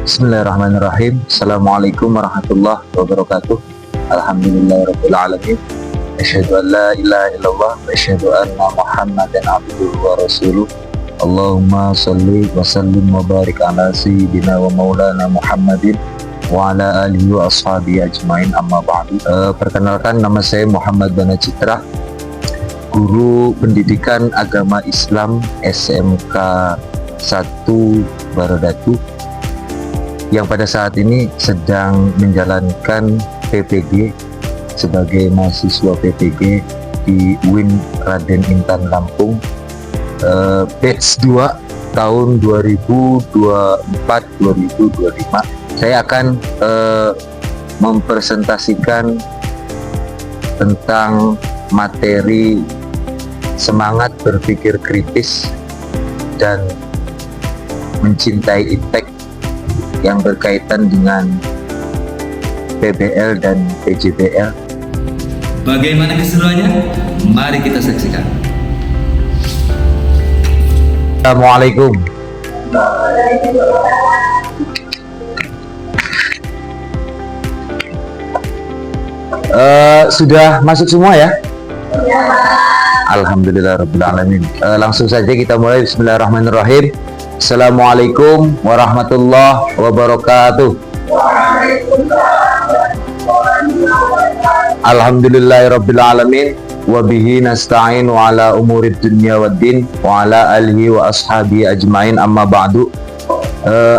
Bismillahirrahmanirrahim. Assalamualaikum warahmatullahi wabarakatuh. Alhamdulillahirabbil alamin. Asyhadu an la ilaha illallah wa asyhadu anna Muhammadan abduhu wa rasuluh. Allahumma shalli wa sallim wa barik ala sayyidina wa maulana Muhammadin wa ala alihi wa ashabihi ajmain, amma ba'du. Perkenalkan, nama saya Muhammad Bana Citra, guru pendidikan agama Islam SMK 1 Baradatu, yang pada saat ini sedang menjalankan PPG sebagai mahasiswa PPG di UIN Raden Intan Lampung, batch 2 tahun 2024-2025. Saya akan mempresentasikan tentang materi semangat berpikir kritis dan mencintai iptek yang berkaitan dengan PBL dan PJBL. Bagaimana keseruannya? Mari kita saksikan. Assalamualaikum. Sudah masuk semua ya? Alhamdulillahirabbil alamin. Langsung saja kita mulai. Bismillahirrahmanirrahim. Assalamualaikum warahmatullahi wabarakatuh. Alhamdulillahirabbil alamin, wa bihi nasta'inu ala umurid dunya waddin wa ala alihi wa ashabihi ajmain, amma ba'du.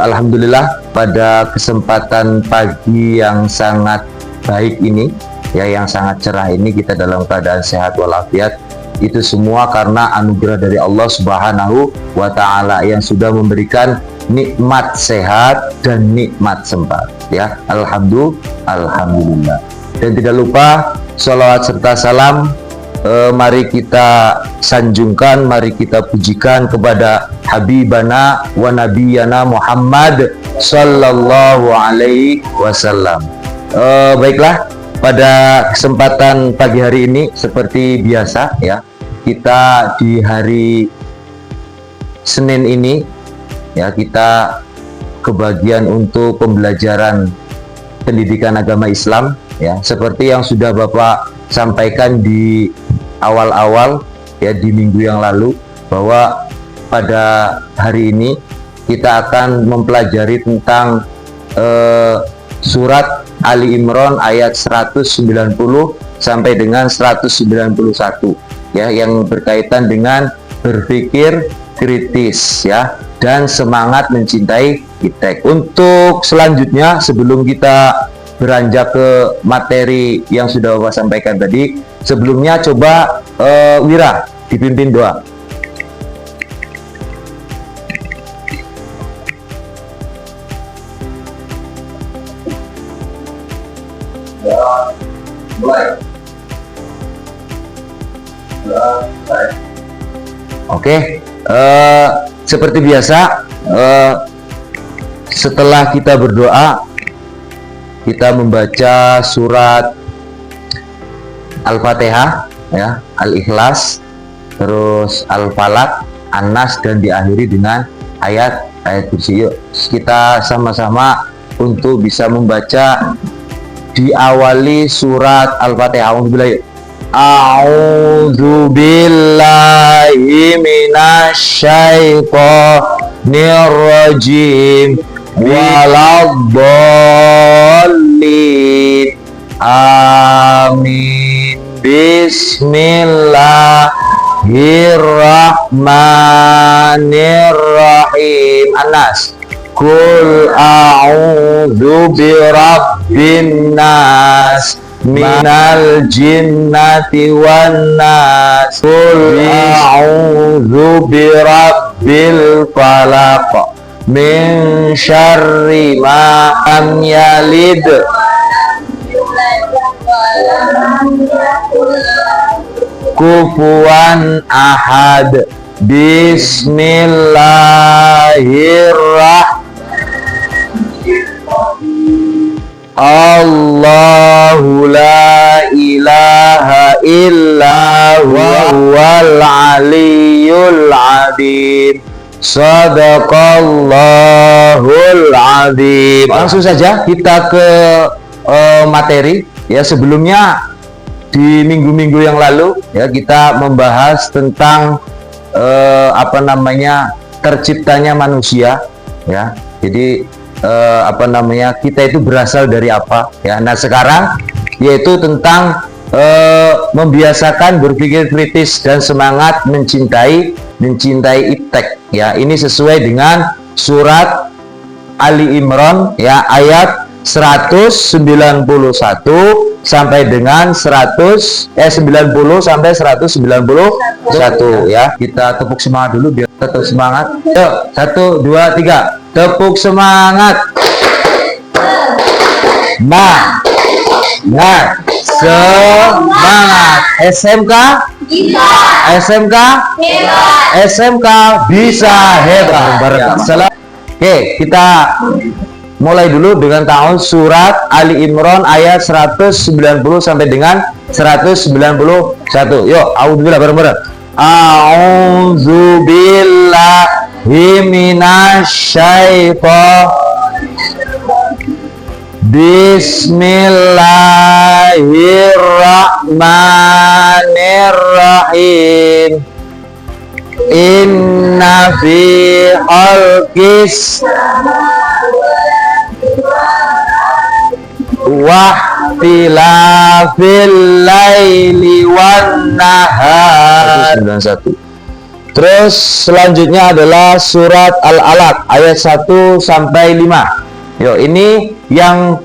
Alhamdulillah, pada kesempatan pagi yang sangat baik ini, ya, yang sangat cerah ini, kita dalam keadaan sehat walafiat. Itu semua karena anugerah dari Allah Subhanahu wa Ta'ala yang sudah memberikan nikmat sehat dan nikmat sempat, ya. Alhamdulillah. Dan tidak lupa sholawat serta salam, mari kita sanjungkan, mari kita pujikan kepada Habibana wa Nabiyana Muhammad Sallallahu Alaihi Wasallam. Baiklah, pada kesempatan pagi hari ini seperti biasa, ya, kita di hari Senin ini, ya, kita kebagian untuk pembelajaran pendidikan agama Islam, ya, seperti yang sudah Bapak sampaikan di awal-awal, ya, di minggu yang lalu, bahwa pada hari ini kita akan mempelajari tentang surat Ali Imran ayat 190 sampai dengan 191, ya, yang berkaitan dengan berpikir kritis, ya, dan semangat mencintai iptek. Untuk selanjutnya, sebelum kita beranjak ke materi yang sudah Bapak sampaikan tadi, sebelumnya coba Wira dipimpin doa. Oke, seperti biasa, setelah kita berdoa, kita membaca surat Al-Fatihah, ya, Al-Ikhlas, terus Al-Falaq, An-Nas, dan diakhiri dengan ayat kursi. Yuk, kita sama-sama untuk bisa membaca. Diawali surat Al-Fatihah. A'udzu billahi minasyaitonir rajim. Waladdallin. Amin. Bismillahirrahmanirrahim. An-Nas. Qul a'udzu birabbin nas minal jinnati wan nas. Qul a'udzu birabbil falaq min syarri ma yalid. Kufuwan ahad. Bismillahirrahmanirrahim. Allahu la ilaha illa huwal aliyyul azim. Shadaqallahul adzim. Langsung saja kita ke materi. Ya, sebelumnya di minggu-minggu yang lalu ya kita membahas tentang terciptanya manusia ya. Jadi kita itu berasal dari apa ya. Nah, sekarang yaitu tentang membiasakan berpikir kritis dan semangat mencintai iptek ya. Ini sesuai dengan surat Ali Imran ya, ayat 191 sampai dengan 90 sampai 191 ya. Kita tepuk semangat dulu biar tetap semangat. Yuk, 1 2 3 tepuk semangat. Nah, semangat. SMK bisa hebat. Oke, kita mulai dulu dengan tahun surat Ali Imran ayat 190 sampai dengan 191. Yuk, auzubillah bareng-bareng. A'udzubillahi Bismillahirrahmanirrahim. Inna fi khalqis wahtilafil laili wan nahar. 91. Terus selanjutnya adalah surat Al-Alaq ayat 1 sampai 5. Yo, ini yang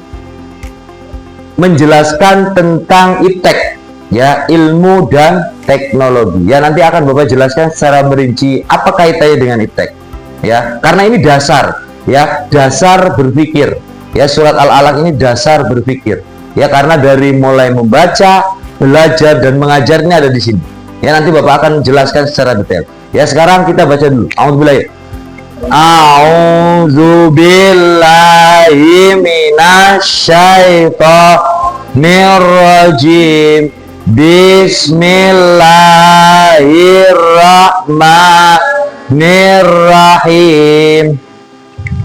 menjelaskan tentang iptek ya, ilmu dan teknologi. Ya, nanti akan Bapak jelaskan secara merinci apa kaitannya dengan iptek. Ya, karena ini dasar ya, dasar berpikir. Ya, surat Al-Alaq ini dasar berpikir. Ya, karena dari mulai membaca, belajar dan mengajarnya ada di sini. Ya, nanti Bapak akan jelaskan secara detail. Ya, sekarang kita baca dulu. A'udzubillahi minasyaitonirrajim. Bismillahirrahmanirrahim.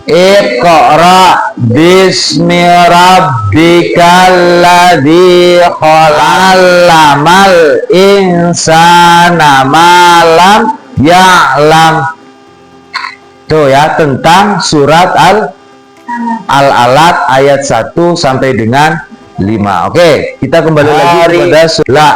Iqra bismi rabbikal ladzi khalaqal insana ma lam ya'lam. Tuh ya, tentang surat Al-Alaq ayat 1 sampai dengan 5. Oke, kita kembali lagi kepada la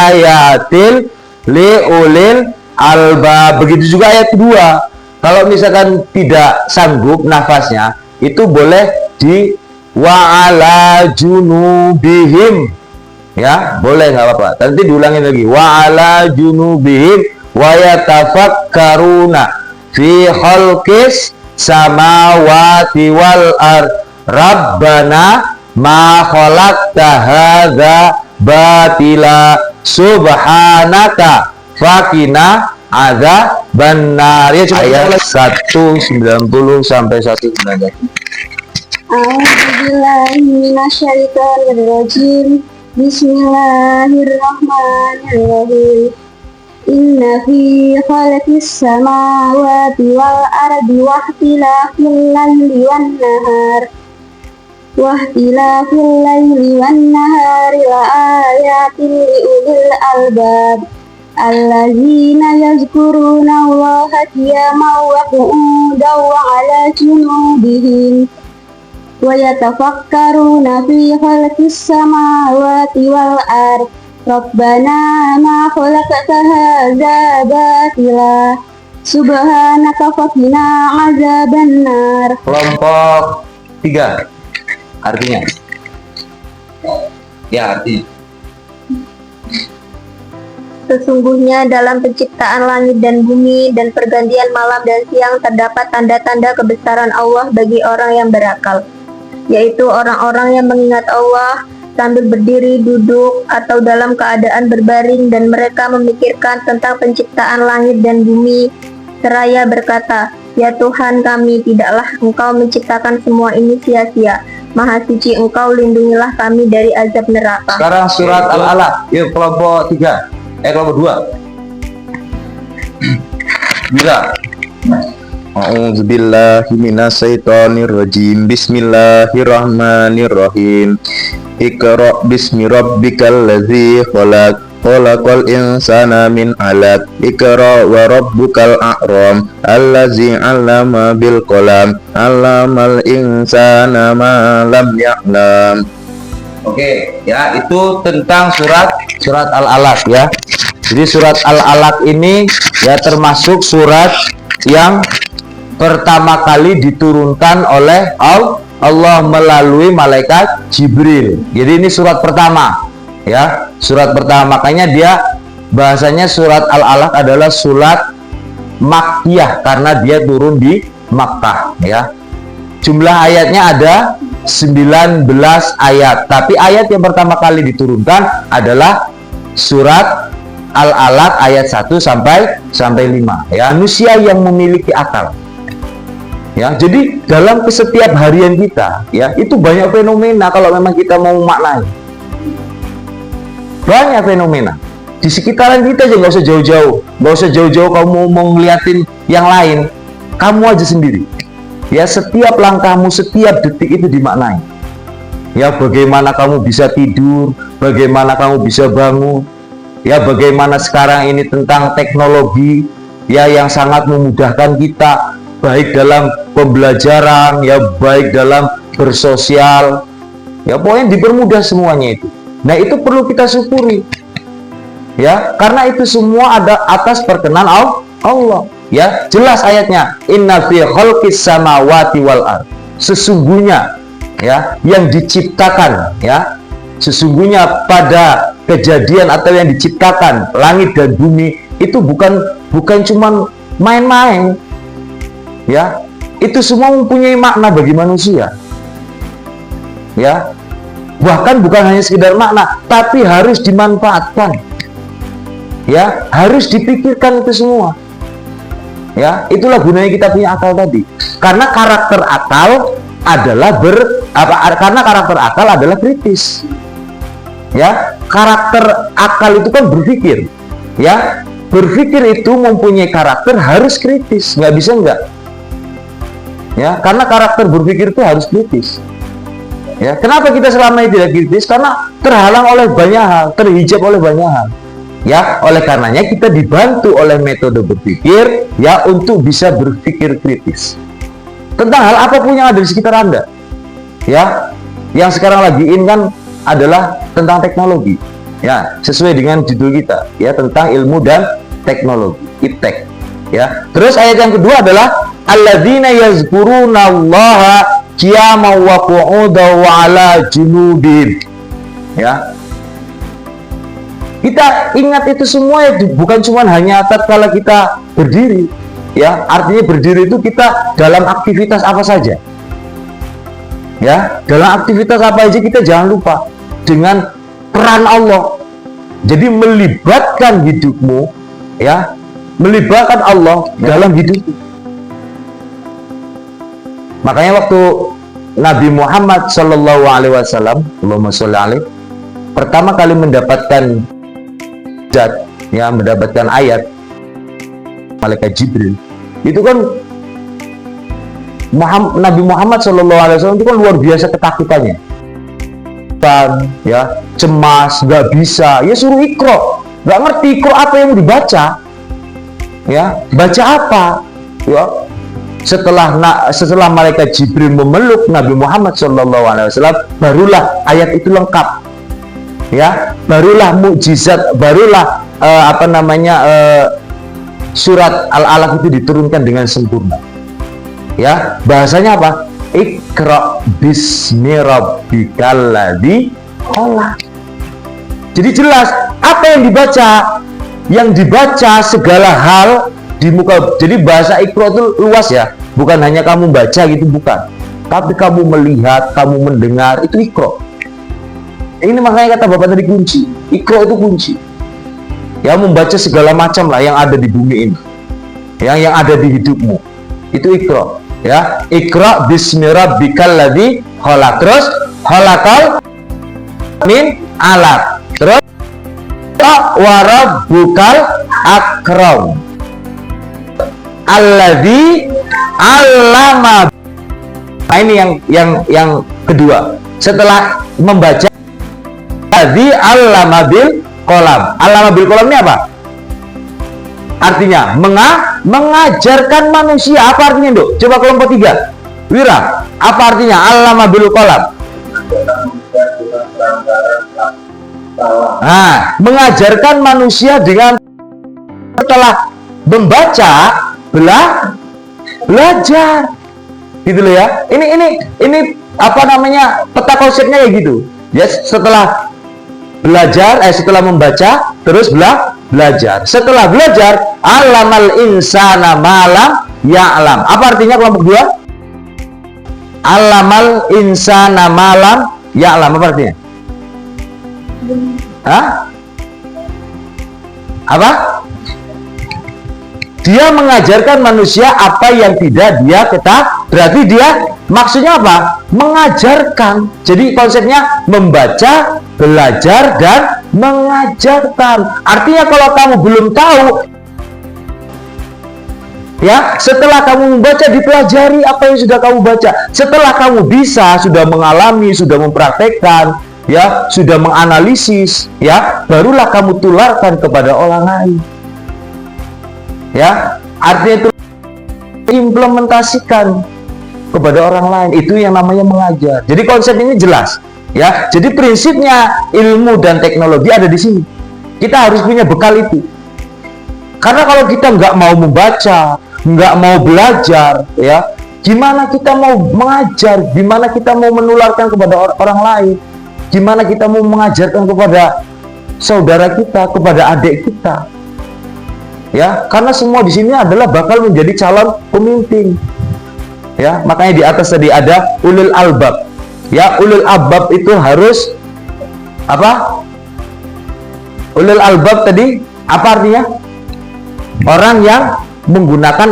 ayatil liulil albab. Begitu juga ayat 2. Kalau misalkan tidak sanggup nafasnya, itu boleh di wa'ala junubihim. Ya, boleh, nggak apa-apa. Nanti diulangin lagi. Wa'ala junubihim wa yatafakkaruna fi khalqis samawati wal ard. Rabbana ma khalaqta hadza batila subhanaka fakina adzabannar. Ya, ayat 190 sampai 191. A'udzubillahi minasyaitonirrajim. Bismillahirrahmanirrahim. Inna fi khalqis samawati wal ardi wahtilafil laili wan nahar la ayatin liulil albab allazina yazkuruna Allaha qiyaman wa qu'udan wa 'ala junubihim wa yatafakkaruna fi khalqis samawati wal ard. Rabbana ma khalaqta hadza batila subhanaka faqina 'adzabannar. Kelompok 3 artinya. Ya, arti. Sesungguhnya dalam penciptaan langit dan bumi dan pergantian malam dan siang terdapat tanda-tanda kebesaran Allah bagi orang yang berakal, yaitu orang-orang yang mengingat Allah sambil berdiri, duduk, atau dalam keadaan berbaring, dan mereka memikirkan tentang penciptaan langit dan bumi seraya berkata, "Ya Tuhan kami, tidaklah Engkau menciptakan semua ini sia-sia. Maha suci Engkau, lindungilah kami dari azab neraka." Sekarang surat Al-Alaq. Yuk, kelompok 3. Kelompok 2. Bisa. A'udzubillahi minasyaitonirrajim. Bismillahirrahmanirrahim. Iqra bismi rabbikal ladzi khalaq. Khalaqal insana min 'alaq. Iqra wa rabbukal akram. Allazi 'allama bil qalam. 'Allamal insana ma lam ya'lam. Oke, ya, itu tentang surat Al-Alaq ya. Jadi surat Al-Alaq ini ya termasuk surat yang pertama kali diturunkan oleh Allah melalui malaikat Jibril. Jadi ini surat pertama ya, surat pertama. Makanya dia bahasanya surat Al-Alaq adalah surat Makkiyah karena dia turun di Makkah ya. Jumlah ayatnya ada 19 ayat, tapi ayat yang pertama kali diturunkan adalah surat Al-Alaq ayat 1 sampai 5 ya. Manusia yang memiliki akal ya. Jadi dalam setiap harian kita ya, itu banyak fenomena kalau memang kita mau maknai. Banyak fenomena di sekitaran kita aja, nggak usah jauh-jauh kamu mau ngeliatin yang lain, kamu aja sendiri ya. Setiap langkahmu, setiap detik itu dimaknai ya. Bagaimana kamu bisa tidur, bagaimana kamu bisa bangun ya, bagaimana sekarang ini tentang teknologi ya yang sangat memudahkan kita, baik dalam pembelajaran ya, baik dalam bersosial ya, pokoknya dipermudah semuanya itu. Nah, itu perlu kita syukuri ya, karena itu semua ada atas perkenan Allah ya. Jelas ayatnya, inna fi khalqis samawati wal ard. Sesungguhnya ya, yang diciptakan ya, sesungguhnya pada kejadian atau yang diciptakan langit dan bumi itu bukan cuman main-main ya. Itu semua mempunyai makna bagi manusia ya. Bahkan bukan hanya sekedar makna, tapi harus dimanfaatkan ya, harus dipikirkan itu semua ya. Itulah gunanya kita punya akal tadi, karena karakter akal adalah karena karakter akal adalah kritis ya. Karakter akal itu kan berpikir ya. Berpikir itu mempunyai karakter harus kritis, nggak bisa enggak ya, karena karakter berpikir itu harus kritis ya. Kenapa kita selama ini tidak kritis? Karena terhalang oleh banyak hal, terhijab oleh banyak hal ya. Oleh karenanya kita dibantu oleh metode berpikir ya, untuk bisa berpikir kritis tentang hal apapun yang ada di sekitar Anda ya. Yang sekarang lagi in kan adalah tentang teknologi ya, sesuai dengan judul kita ya, tentang ilmu dan teknologi, iptek ya. Terus ayat yang kedua adalah alladzina yazkurunallaha qiyaman wa qu'udan wa ala junubihim ya. Kita ingat itu semua ya, bukan cuma hanya tatkala kita berdiri ya. Artinya berdiri itu kita dalam aktivitas apa saja ya. Dalam aktivitas apa aja kita jangan lupa dengan peran Allah. Jadi melibatkan hidupmu ya, melibatkan Allah dalam hidupmu. Makanya waktu Nabi Muhammad Shallallahu Alaihi Wasallam, Allahumma sholli alaihi, pertama kali mendapatkan ya, mendapatkan ayat malaikat Jibril, itu kan Nabi Muhammad Shallallahu Alaihi Wasallam itu kan luar biasa ketakutannya ya, cemas, nggak bisa ya, suruh ikro, nggak ngerti ikro apa yang mau dibaca ya, baca apa ya. Setelah malaikat Jibril memeluk Nabi Muhammad SAW, barulah ayat itu lengkap ya, barulah mukjizat, barulah surat Al-Alaq itu diturunkan dengan sempurna ya. Bahasanya apa? Iqra bismi rabbikal ladzi khalaq. Jadi jelas apa yang dibaca, segala hal di muka. Jadi bahasa Iqra itu luas ya, bukan hanya kamu baca gitu, bukan, tapi kamu melihat, kamu mendengar, itu Iqra. Ini makanya kata Bapak tadi kunci, Iqra itu kunci ya, membaca segala macam lah yang ada di bumi ini, yang ada di hidupmu, itu Iqra ya. Iqra bismi rabbikal ladzi khalaq. Terus khalaqal min 'alaq. Terus wa rabbukal akram alladzi allama. Nah, ini yang kedua. Setelah membaca tadi allama bil qalam. Allama bil qalam ini apa? Artinya mengajarkan manusia. Apa artinya, Dok? Coba kelompok 3. Wira, apa artinya allama bil qalam? Nah, mengajarkan manusia dengan setelah membaca belajar. Gitu loh ya. Ini apa namanya? Peta konsepnya kayak gitu. Ya, setelah belajar, setelah membaca terus belajar. Setelah belajar, alamal insana malam ya'lam. Apa artinya kelompok 2? Alamal insana malam ya'lam. Apa artinya? Hah? Apa? Dia mengajarkan manusia apa yang tidak dia ketahui. Berarti dia maksudnya apa? Mengajarkan. Jadi konsepnya membaca, belajar, dan mengajarkan. Artinya kalau kamu belum tahu, ya, setelah kamu membaca, dipelajari apa yang sudah kamu baca. Setelah kamu bisa, sudah mengalami, sudah mempraktekkan, ya, sudah menganalisis, ya, barulah kamu tularkan kepada orang lain. Ya, artinya itu implementasikan kepada orang lain. Itu yang namanya mengajar. Jadi konsep ini jelas, ya. Jadi prinsipnya ilmu dan teknologi ada di sini. Kita harus punya bekal itu. Karena kalau kita nggak mau membaca, nggak mau belajar, ya, gimana kita mau mengajar? Gimana kita mau menularkan kepada orang lain? Gimana kita mau mengajarkan kepada saudara kita, kepada adik kita? Ya, karena semua di sini adalah bakal menjadi calon pemimpin. Ya, makanya di atas tadi ada ulul albab. Ya, ulul albab itu harus apa? Ulul albab tadi apa artinya? Orang yang menggunakan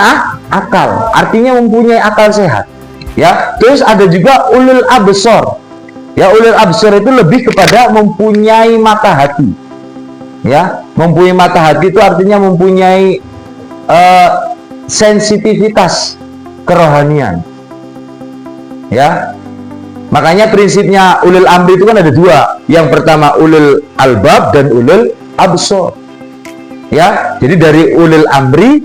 akal. Artinya mempunyai akal sehat. Ya, terus ada juga ulul absor. Ya, ulul absor itu lebih kepada mempunyai mata hati. Ya, mempunyai mata hati itu artinya mempunyai sensitivitas kerohanian. Ya, makanya prinsipnya ulul amri itu kan ada 2. Yang pertama ulul albab dan ulul absor. Ya, jadi dari ulul amri,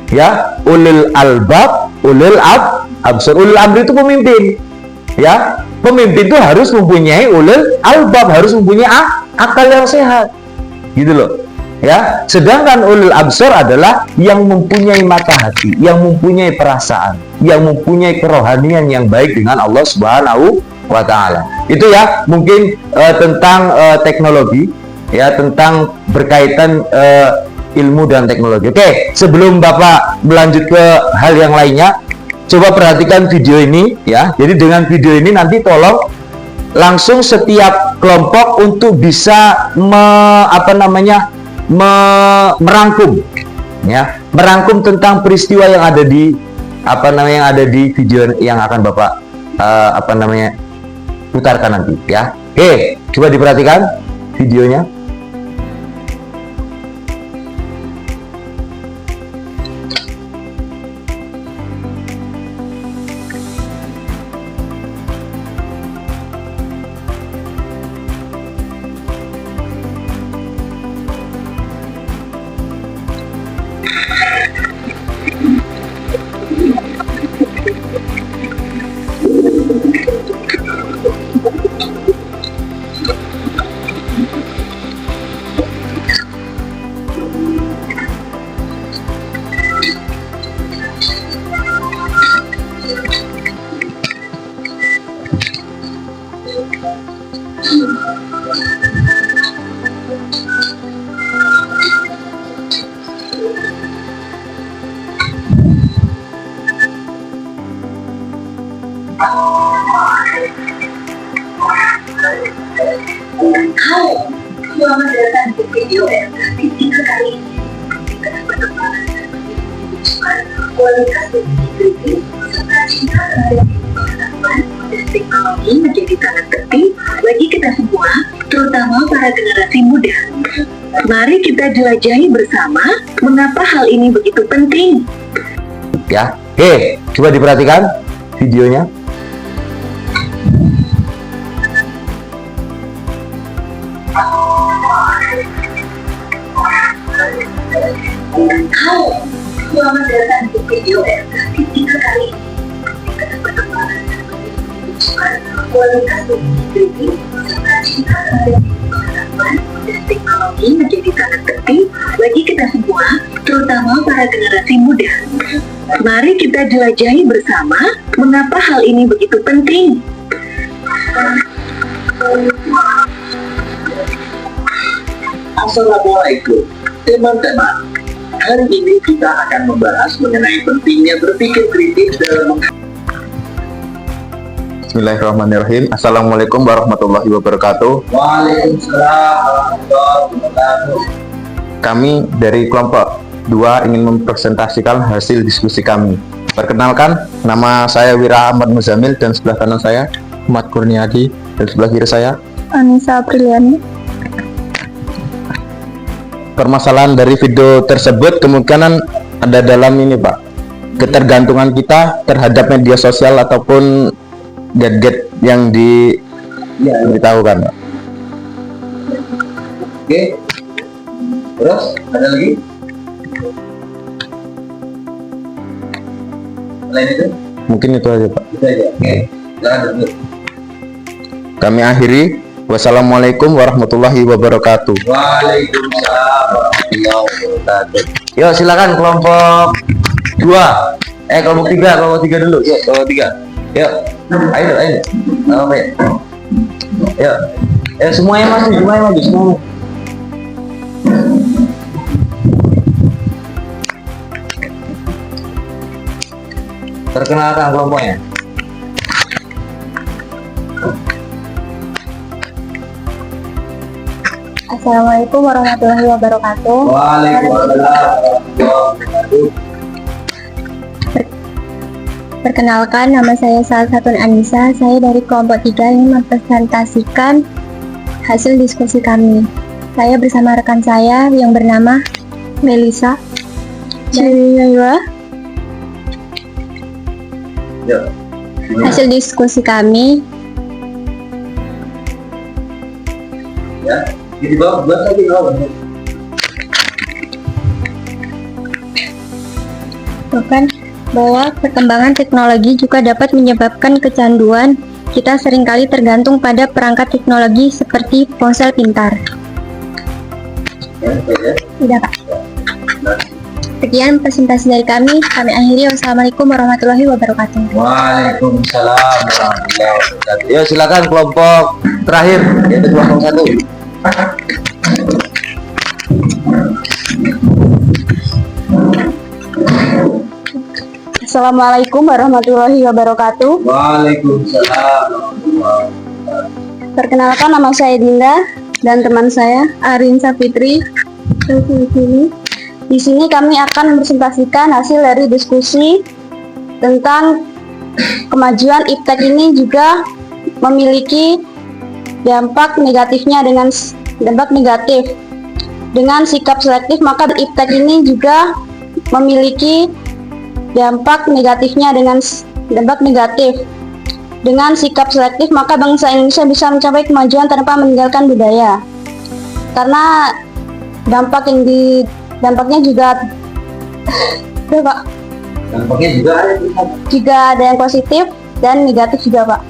ya, ulul albab, ulul absor. Ulul amri itu pemimpin. Ya, pemimpin itu harus mempunyai ulul albab, harus mempunyai akal yang sehat. Gitu loh, ya. Sedangkan ulul absor adalah yang mempunyai mata hati, yang mempunyai perasaan, yang mempunyai kerohanian yang baik dengan Allah Subhanahu wa Ta'ala. Itu ya mungkin tentang teknologi, ya, tentang berkaitan ilmu dan teknologi. Oke, sebelum Bapak melanjut ke hal yang lainnya, coba perhatikan video ini, ya. Jadi dengan video ini nanti tolong langsung setiap kelompok untuk bisa merangkum, ya, merangkum tentang peristiwa yang ada di yang ada di video yang akan Bapak putarkan nanti, ya. Oke, coba diperhatikan videonya. Halo, selamat datang di video edukatif kita kali ini. Kita berkembang kualitas pendidikan serta cinta terhadap pengetahuan dan teknologi menjadi sangat penting bagi kita semua, terutama para generasi muda. Mari kita jelajahi bersama mengapa hal ini begitu penting. ya. Oke, coba diperhatikan videonya. Halo, selamat datang di video edukasi 3 kali ini. Kita perkembangan dan kualitas pemilih kritis serta cinta terhadap pengetahuan dan teknologi menjadi sangat penting bagi kita semua, terutama para generasi muda. Mari kita jelajahi bersama mengapa hal ini begitu penting. Assalamualaikum teman-teman. Hari ini kita akan membahas mengenai pentingnya berpikir kritis dalam Bismillahirrahmanirrahim. Assalamualaikum warahmatullahi wabarakatuh. Waalaikumsalam warahmatullahi wabarakatuh. Kami dari kelompok 2 ingin mempresentasikan hasil diskusi kami. Perkenalkan, nama saya Wira Ahmad Muzamil dan sebelah kanan saya Ahmad Kurniadi dan sebelah kiri saya Anissa Apriliani. Permasalahan dari video tersebut kemungkinan ada dalam ini Pak, ketergantungan kita terhadap media sosial ataupun gadget yang diberitahukan Pak. Oke. Terus ada lagi? Selain itu? Mungkin itu aja Pak. Itu aja. Oke. Jangan dulu. Kami akhiri. Wassalamualaikum warahmatullahi wabarakatuh. Waalaikumsalam warahmatullahi wabarakatuh. Yuk silakan kelompok 2. Kelompok 3 dulu. Yuk kelompok 3. Yuk. Ayo. Oke. Yuk. Semuanya maju, semua. Perkenalkan kelompoknya. Assalamualaikum warahmatullahi wabarakatuh. Waalaikumsalam warahmatullahi wabarakatuh. Perkenalkan, nama saya Salsatun Anissa. Saya dari kelompok 3 ingin mempresentasikan hasil diskusi kami. Saya bersama rekan saya yang bernama Melisa Ciriwa. Yuk. Hasil diskusi kami Ya. Di bawah lagi bawah. bukan bahwa perkembangan teknologi juga dapat menyebabkan kecanduan. Kita seringkali tergantung pada perangkat teknologi seperti ponsel pintar. Ya. Tidak, Kak. Sekian presentasi dari kami akhiri. Wassalamualaikum warahmatullahi wabarakatuh. Waalaikumsalam warahmatullahi wabarakatuh. Yuk silakan kelompok terakhir yaitu kelompok 1. Assalamualaikum warahmatullahi wabarakatuh. Waalaikumsalam warahmatullahi wabarakatuh. Perkenalkan, nama saya Dinda dan teman saya Arin Safitri. Di sini kami akan mempresentasikan hasil dari diskusi tentang kemajuan iptek ini juga memiliki dampak negatif dengan sikap selektif, maka iptek ini juga memiliki dampak negatif dengan sikap selektif, maka bangsa Indonesia bisa mencapai kemajuan tanpa meninggalkan budaya. Karena dampaknya juga Pak, Dampaknya juga ada yang positif dan negatif juga Pak.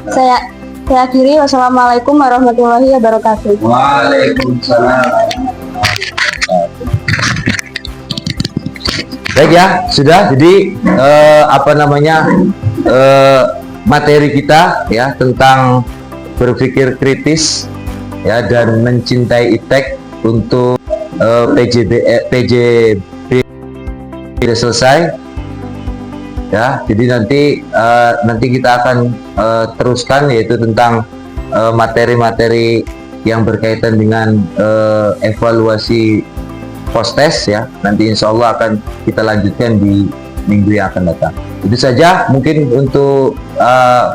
Saya akhiri. Wassalamualaikum warahmatullahi wabarakatuh. Waalaikumsalam. Baik ya, sudah. Jadi materi kita ya tentang berpikir kritis ya dan mencintai iptek untuk PJB sudah selesai ya. Jadi nanti kita akan teruskan yaitu tentang materi-materi yang berkaitan dengan evaluasi post test ya. Nanti insya Allah akan kita lanjutkan di minggu yang akan datang. Itu saja mungkin untuk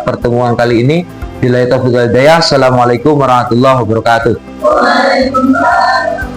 pertemuan kali ini. Billahi taufiq wal hidayah. Assalamualaikum warahmatullahi wabarakatuh. Waalaikumsalam.